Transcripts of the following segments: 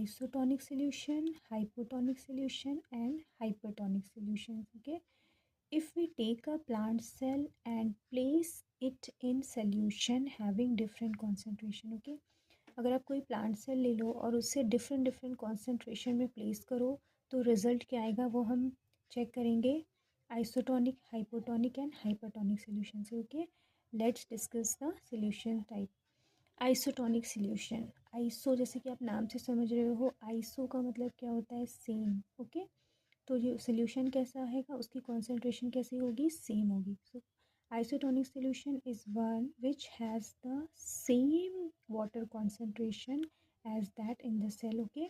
isotonic solution, hypotonic solution and hypertonic solution. Okay, if we take a plant cell and place it in solution having different concentration. Okay, अगर आप कोई plant cell ले लो और उससे different different concentration में place करो तो रिजल्ट क्या आएगा वो हम चेक करेंगे isotonic, hypotonic and hypertonic solution से. Okay, let's discuss the solution type. Isotonic solution, iso जैसे कि आप नाम से समझ रहे हो, आइसो का मतलब क्या होता है, सेम. ओके, तो ये सोल्यूशन कैसा आएगा, उसकी कॉन्सेंट्रेशन कैसी होगी, सेम होगी. सो isotonic solution is one which has the same water concentration as that in the cell. Okay,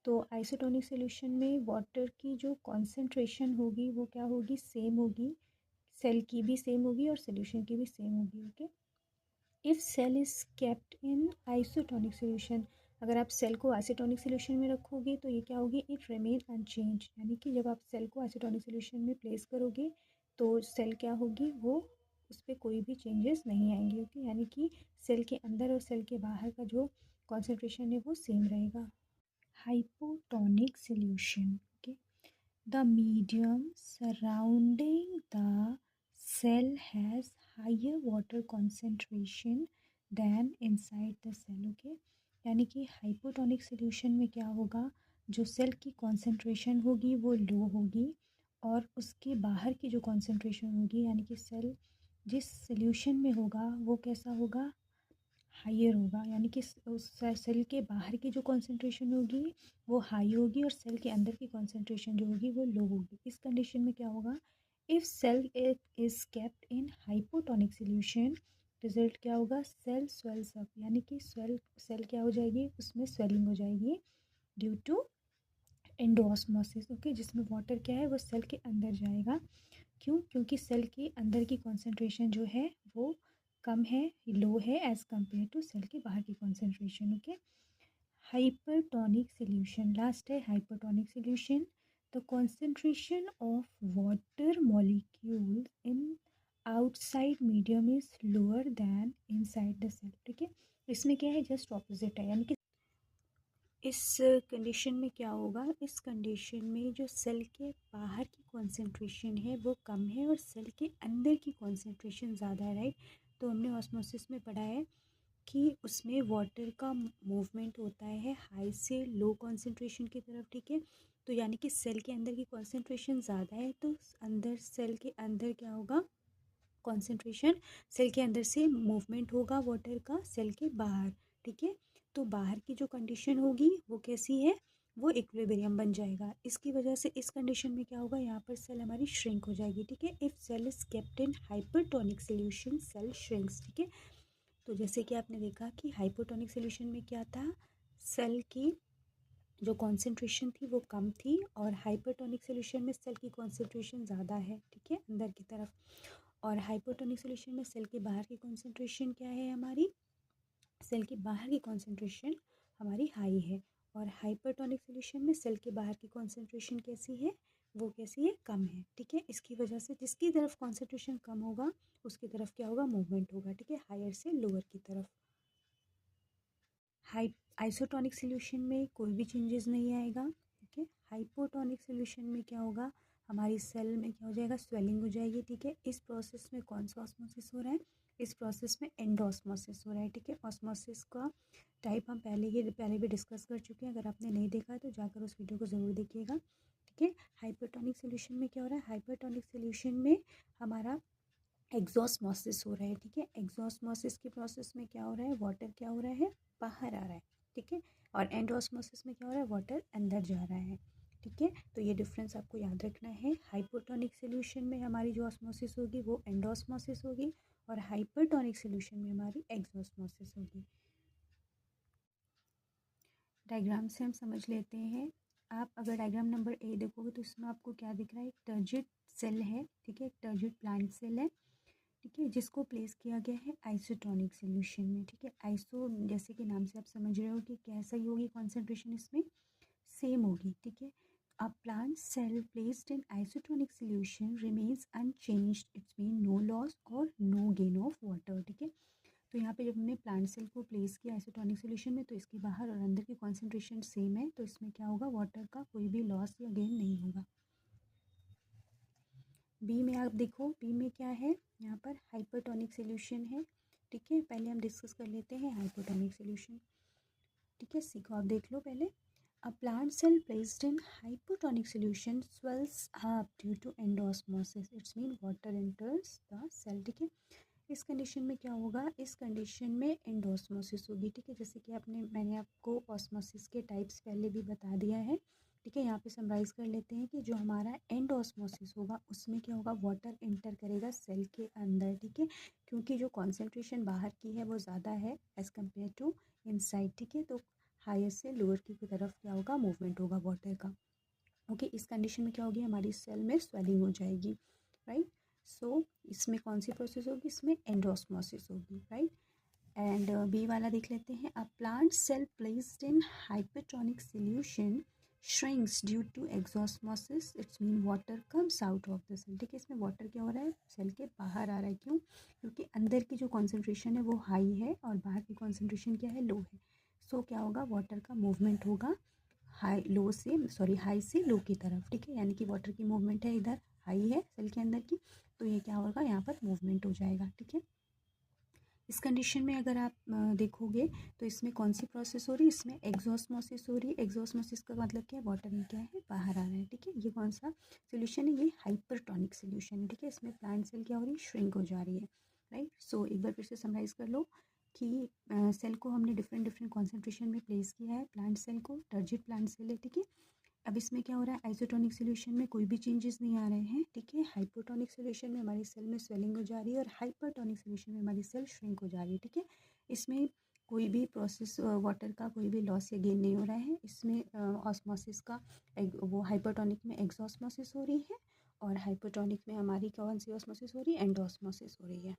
तो isotonic solution में वाटर की जो concentration होगी वो क्या होगी, सेम होगी, सेल की भी सेम होगी और सोल्यूशन की भी सेम होगी. Okay, if cell is kept in isotonic solution, अगर आप सेल को आइसोटोनिक सोल्यूशन में रखोगे तो ये क्या होगी, इट रिमेन अनचेंज. यानी कि जब आप सेल को आइसोटोनिक सोल्यूशन में प्लेस करोगे तो सेल क्या होगी, वो उस पर कोई भी चेंजेस नहीं आएंगे. ओके, यानी कि सेल के अंदर और सेल के बाहर का जो कॉन्सेंट्रेशन है वो सेम रहेगा. Hypotonic solution. Okay, the medium surrounding the cell has higher water concentration than inside the cell. Okay, यानी कि हाइपोटोनिक सोल्यूशन में क्या होगा, जो सेल की कॉन्सेंट्रेशन होगी वो लो होगी और उसके बाहर की जो कॉन्सेंट्रेशन होगी यानी कि सेल जिस सोल्यूशन में होगा वो कैसा होगा, हाइयर होगा. यानी कि उस सेल के बाहर की जो कॉन्सेंट्रेशन होगी वो हाई होगी और सेल के अंदर की कॉन्सेंट्रेशन जो होगी वो लो होगी. इस कंडीशन में क्या होगा, if cell is kept in hypotonic solution, result क्या होगा, सेल स्वेल्स अप. यानी कि सेल क्या हो जाएगी, उसमें स्वेलिंग हो जाएगी ड्यू टू एंडोऑस्मोसिस. ओके, जिसमें वाटर क्या है वो सेल के अंदर जाएगा. क्यों, क्योंकि सेल के अंदर की कॉन्सेंट्रेशन जो है वो कम है, लो है एज़ कम्पेयर टू सेल के बाहर की concentration. Okay, hypertonic solution, last है hypertonic solution. The concentration of water molecule in outside medium is lower than inside the cell. ठीक है, इसमें क्या है, जस्ट ऑपोजिट है. यानी कि इस कंडीशन में क्या होगा, इस कंडीशन में जो सेल के बाहर की कॉन्सेंट्रेशन है वो कम है और सेल के अंदर की कॉन्सेंट्रेशन ज़्यादा है. राइट, तो हमने ऑस्मोसिस में पढ़ा है कि उसमें वाटर का मूवमेंट होता है हाई से लो कॉन्सेंट्रेशन की तरफ. ठीक है, तो यानी कि सेल के अंदर की कॉन्सेंट्रेशन ज़्यादा है तो अंदर सेल के अंदर क्या होगा, कॉन्सेंट्रेशन, सेल के अंदर से मूवमेंट होगा वाटर का सेल के बाहर. ठीक है, तो बाहर की जो कंडीशन होगी वो कैसी है, वो इक्विलिब्रियम बन जाएगा. इसकी वजह से इस कंडीशन में क्या होगा, यहाँ पर सेल हमारी श्रिंक हो जाएगी. ठीक है, if cell is kept in hypertonic solution cell shrinks. ठीक है, तो जैसे कि आपने देखा कि हाइपोटोनिक सोल्यूशन में क्या था, सेल की जो कॉन्सेंट्रेशन थी वो कम थी और हाइपरटोनिक सोल्यूशन में सेल की कॉन्सेंट्रेशन ज़्यादा है. ठीक है, अंदर की तरफ. और हाइपोटोनिक सोल्यूशन में सेल के बाहर की कॉन्सेंट्रेशन क्या है, हमारी सेल के बाहर की कॉन्सेंट्रेशन हमारी हाई है. और हाइपरटोनिक सोल्यूशन में सेल के बाहर की कॉन्सेंट्रेशन कैसी है, वो कैसी है, कम है. ठीक है, इसकी वजह से जिसकी तरफ कॉन्सेंट्रेशन कम होगा उसकी तरफ क्या होगा, मूवमेंट होगा. ठीक है, हायर से लोअर की तरफ. हाई आइसोटोनिक सोल्यूशन में कोई भी चेंजेस नहीं आएगा. ठीक है, हाइपोटोनिक सोल्यूशन में क्या होगा, हमारी सेल में क्या हो जाएगा, स्वेलिंग हो जाएगी. ठीक है, इस प्रोसेस में कौन सा ऑस्मोसिस हो रहा है, इस प्रोसेस में एंडोऑस्मोसिस हो रहा है. ठीक है, ऑस्मोसिस का टाइप हम पहले भी डिस्कस कर चुके हैं. अगर आपने नहीं देखा तो जाकर उस वीडियो को ज़रूर देखिएगा. ठीक है, हाइपरटोनिक सोल्यूशन में क्या हो रहा है, हाइपरटोनिक सोल्यूशन में हमारा एग्जॉस्मोसिस हो रहा है. ठीक है, एग्जॉस्मोसिस की प्रोसेस में क्या हो रहा है, वाटर क्या हो रहा है, बाहर आ रहा है. ठीक है, और एंडोस्मोसिस में क्या हो रहा है, वाटर अंदर जा रहा है. ठीक है, तो ये डिफरेंस आपको याद रखना है. हाइपोटोनिक सोल्यूशन में हमारी जो ऑस्मोसिस होगी वो एंडोस्मोसिस होगी और हाइपरटोनिक सोल्यूशन में हमारी एग्जॉस्मोसिस होगी. डायग्राम से हम समझ लेते हैं. आप अगर डायग्राम नंबर ए देखोगे तो इसमें आपको क्या दिख रहा है, एक टर्जिड सेल है. ठीक है, एक टर्जिड प्लांट सेल है. ठीक है, जिसको प्लेस किया गया है आइसोटोनिक सोल्यूशन में. ठीक है, आइसो जैसे कि नाम से आप समझ रहे हो कि कैसा ही होगी कॉन्सेंट्रेशन, इसमें सेम होगी. ठीक है, a plant cell placed in isotonic solution remains unchanged, it's mean no loss और नो गेन ऑफ वाटर. ठीक है, तो यहाँ पे जब हमने प्लांट सेल को प्लेस किया आइसोटोनिक सोल्यूशन में, तो इसके बाहर और अंदर की कॉन्सेंट्रेशन सेम है, तो इसमें क्या होगा, वाटर का कोई भी लॉस या गेन नहीं होगा। बी में आप देखो, बी में क्या है, यहाँ पर हाइपरटोनिक सोल्यूशन है। ठीक है, पहले हम डिस्कस कर लेते हैं हाइपरटोनिक सोल्यूशन। ठीक है, सी को आप देख लो पहले। A plant cell placed in hypotonic solution swells up due to endosmosis. It's mean water enters the cell. ठीक है, इस कंडीशन में क्या होगा, इस कंडीशन में एंडोस्मोसिस होगी। ठीक है, जैसे कि मैंने आपको ऑस्मोसिस के टाइप्स पहले भी बता दिया है। ठीक है, यहाँ पे समराइज कर लेते हैं कि जो हमारा एंडोस्मोसिस होगा उसमें क्या होगा, वाटर एंटर करेगा सेल के अंदर। ठीक है, क्योंकि जो कॉन्सेंट्रेशन बाहर की है वो ज़्यादा है एज़ कम्पेयर टू इनसाइड। ठीक है, तो हायर से लोअर की तरफ क्या होगा, मूवमेंट होगा वाटर का। ओके, इस कंडीशन में क्या होगी, हमारी सेल में स्वेलिंग हो जाएगी। राइट, सो इसमें कौन सी प्रोसेस होगी, इसमें एंडोस्मोसिस होगी। राइट, एंड बी वाला देख लेते हैं। A plant cell placed in hypertonic solution shrinks due to exosmosis. It's mean water comes out of the cell. ठीक है, इसमें वाटर क्या हो रहा है, सेल के बाहर आ रहा है। क्यों, क्योंकि अंदर की जो कॉन्सेंट्रेशन है वो हाई है और बाहर की कॉन्सेंट्रेशन क्या है, लो है। सो क्या होगा, वाटर का मूवमेंट होगा हाई से लो की तरफ। ठीक है, यानी कि वाटर की मूवमेंट है, इधर हाई है सेल के अंदर की, तो ये क्या होगा, यहाँ पर मूवमेंट हो जाएगा। ठीक है, इस कंडीशन में अगर आप देखोगे तो इसमें कौन सी प्रोसेस हो रही है, इसमें एग्जॉस्मोसिस हो रही है। एग्जॉस्मोसिस का मतलब क्या है, वाटर में क्या है, बाहर आ रहा है। ठीक है, ये कौन सा सोल्यूशन है, ये हाइपरटोनिक सोल्यूशन है। ठीक है, इसमें प्लांट सेल क्या हो रही है, श्रिंक हो जा रही है। राइट, सो एक बार फिर से समराइज कर लो कि सेल को हमने डिफरेंट डिफरेंट कॉन्सेंट्रेशन में प्लेस किया है। प्लांट सेल को टर्जिड प्लांट सेल है। ठीक है, अब इसमें क्या हो रहा है, आइसोटोनिक सोल्यूशन में कोई भी चेंजेस नहीं आ रहे हैं। ठीक है, हाइपोटोनिक सोल्यूशन में हमारी सेल में स्वेलिंग हो जा रही है और हाइपरटोनिक सोल्यूशन में हमारी सेल श्रिंक हो जा रही है। ठीक है, इसमें कोई भी प्रोसेस वाटर का कोई भी लॉस या गेन नहीं हो रहा है। इसमें ऑस्मोसिस का वो हाइपरटोनिक में एक्सॉस्मोसिस हो रही है और हाइपोटोनिक में हमारी कौन सी ऑस्मोसिस हो रही है, एंडोस्मोसिस हो रही है।